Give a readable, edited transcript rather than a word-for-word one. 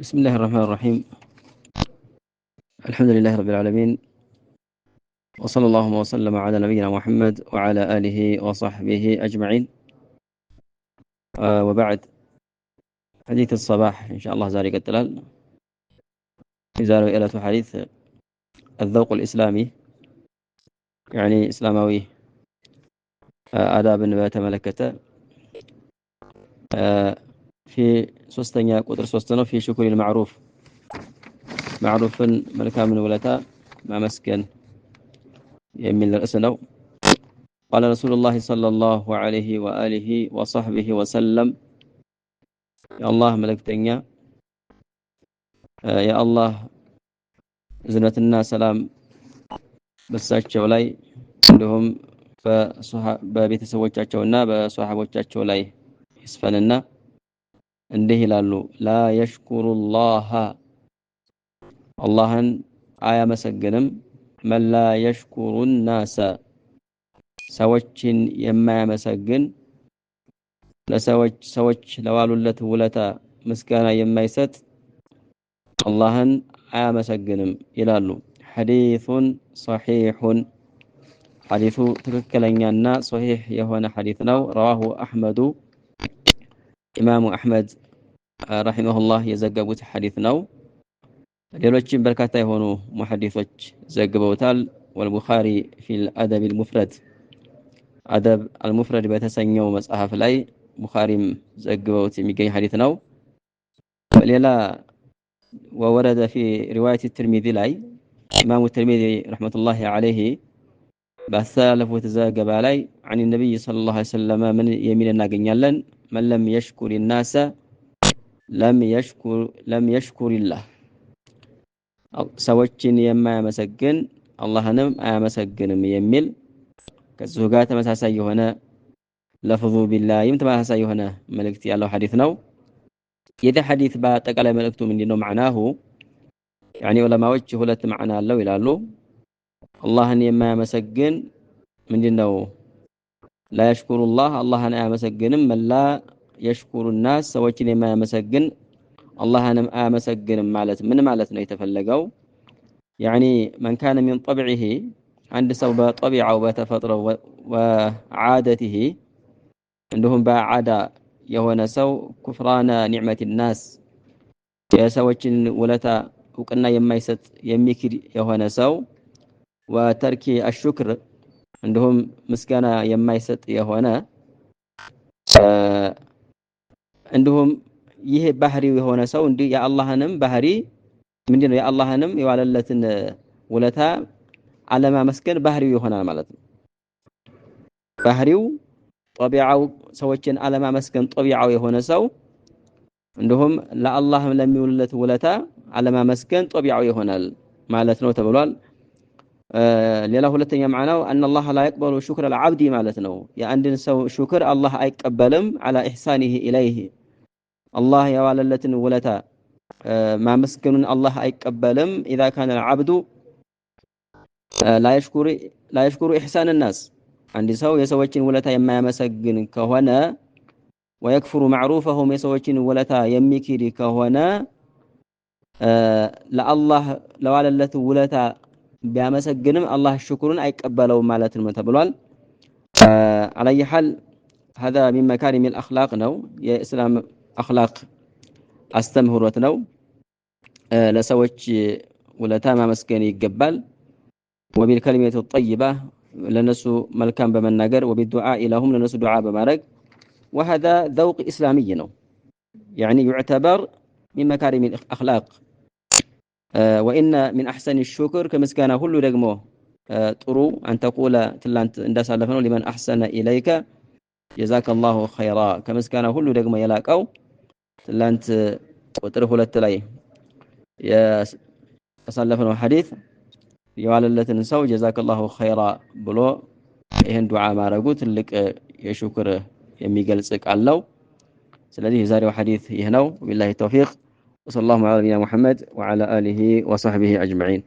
بسم الله الرحمن الرحيم. الحمد لله رب العالمين، وصلى الله وسلم على نبينا محمد وعلى آله وصحبه أجمعين. وبعد، حديث الصباح إن شاء الله زارق التلال يزار إلى حديث الذوق الإسلامي، يعني إسلاموي آداب بتملكته في سوستنيا قدر سوستنو في شكر المعروف، معروف ملكا من ولتا ما مسكن يمين الأسنو. قال رسول الله صلى الله عليه وآله وصحبه وسلم: يا الله ملكتنيا، يا الله زنتنا سلام በሳቸው ላይ እንዲሁም በቤተሰቦቻቸውና በሷሐቦቻቸው ላይ ይስፈንና እንዲህ ይላሉ: ላ የሽኩሩላህ አላህን አያመሰግንም መን ላ የሽኩሩ ናሰ ሰዎችን የማያመሰግን ሰዎች ለዋሉለት ውለታ ምስጋና የማይሰጥ አላህን አያመሰግንም ይላሉ። ሐዲሱን ሰሒሑን ሐዲሱ ትክክለኛና ሶሒህ የሆነ ሐዲስ ነው። ረዋሁ አሕመዱ ኢማሙ አሕመድ ረሂመሁላህ የዘገቡት ሐዲስ ነው። ሌሎችም በርካታ የሆኑ ሙሐዲሶች ዘግበውታል። ወልቡኻሪ ፊል አደብ አልሙፍረድ አደብ አልሙፍረድ በተሰኘው መጽሐፍ ላይ ቡኻሪም ዘግበውት የሚገኝ ሐዲስ ነው። ሌላ ወወረደ ፊ ሪዋየት الترمذي ላይ ኢማሙ الترمذي ረህመቱላሂ ዐለይሂ ባስተላለፉት ዘገባ ላይ عن النبي صلى الله عليه وسلم ምን የሚል እናገኛለን? من لم يشكر الناس لم يشكر الله ሰዎችን የማያመሰግን አላህንም አያመሰግንም የሚል ከዚሁ ጋር ተመሳሳይ የሆነ ለፍዙ ቢላሂም ተመሳሳይ የሆነ መልእክት ያለው ሐዲስ ነው። የዚህ ሐዲስ በአጠቃላይ መልእክቱ ምንድነው? ማዕናሁ ያኒ ዑለማዎች ሁለት ማዕና አለው ይላሉ። አላህን የማያመሰግን ምንድነው? ላ የሽኩሩላህ አላህን አያመሰግንም። መላ የሽኩሩ ናስ ሰዎችን የማያመሰግን አላህንም አያመሰግንም ማለት ምን ማለት ነው የተፈለገው? ያኒ መን ካነ ሚን ጠብዒሂ አንድ ሰው በጠቢዓው በተፈጥሮ ወዓደቲሂ እንዲሁም በዓዳ የሆነ ሰው ኩፍራነ ኒዕመቲ ናስ የሰዎችን ውለታ እውቅና የማይሰጥ የሚክድ የሆነ ሰው ወተርኪ አሽክር እንዲሁም ምስጋና የማይሰጥ የሆነ እንዲሁም ይሄ ባህሪው የሆነ ሰው እንዲህ የአላህንም ባህሪ ምንድነው የአላህንም የዋለለትን ውለታ አለማመስገን ባህሪው ይሆናል ማለት ነው። ባህሪው ጠቢዓው ሰዎችን አለማመስገን ጠቢዓው የሆነ ሰው እንዲሁም ለአላህም ለሚውልለት ውለታ አለማመስገን ጠቢዓው ይሆናል ማለት ነው ተብሏል። ሌላ ሁለተኛ ማዕናው ان الله لا يقبل شكر العبد ማለት ነው። የአንድን ሰው ሹክር አላህ አይቀበልም على احسانه اليه አላህ የዋለለትን ውለታ ማመስገኑን አላህ አይቀበልም። اذا كان العبد لا يشكر احسان الناس አንድ ሰው የሰዎችን ውለታ የማያመሰግን ከሆነ ወይክፍሩ ማዕሩፈሁም የሰዎችን ውለታ የሚክድ ከሆነ ለአላህ ለዋለለት ውለታ ቢያመሰግንም አላህ ሽኩሩን አይቀበለውም ማለት ነው ተብሏል። على حال هذا من مكارم الاخلاق ነው የእስላም አኽላቅ አስተምህሮት ነው። ለሰዎች ውለታ ማመስገን ይገባል። وبالكلمه الطيبه ለነሱ መልካም በመናገር وبالدعاء لهم ለነሱ ዱዓ በማድረግ وهذا ذوق اسلامي ነው يعني يعتبر من مكارم الاخلاق. وان من احسن الشكر ከምስጋና ሁሉ ደግሞ ጥሩ أن تقول ትላንት እንዳሳለፈነው لمن احسن اليك جزاك الله خيرا ከምስጋና ሁሉ ደግሞ የላቀው ትላንት ቁጥር 2 ላይ ያሳለፈነው ሐዲስ የዋለለትን ሰው جزاك الله خيرا ብሎ ይሄን ዱዓ ማድረጉ ትልቅ የሹክር የሚገልጽ ቃል ነው። ስለዚህ የዛሬው ሐዲስ ይህ ነው። ቢላሂ ተውፊቅ ወሰለላሁ ዐላ ነቢይና ሙሐመድ ወዐላ አሊሂ ወሰህቢሂ አጅመዒን።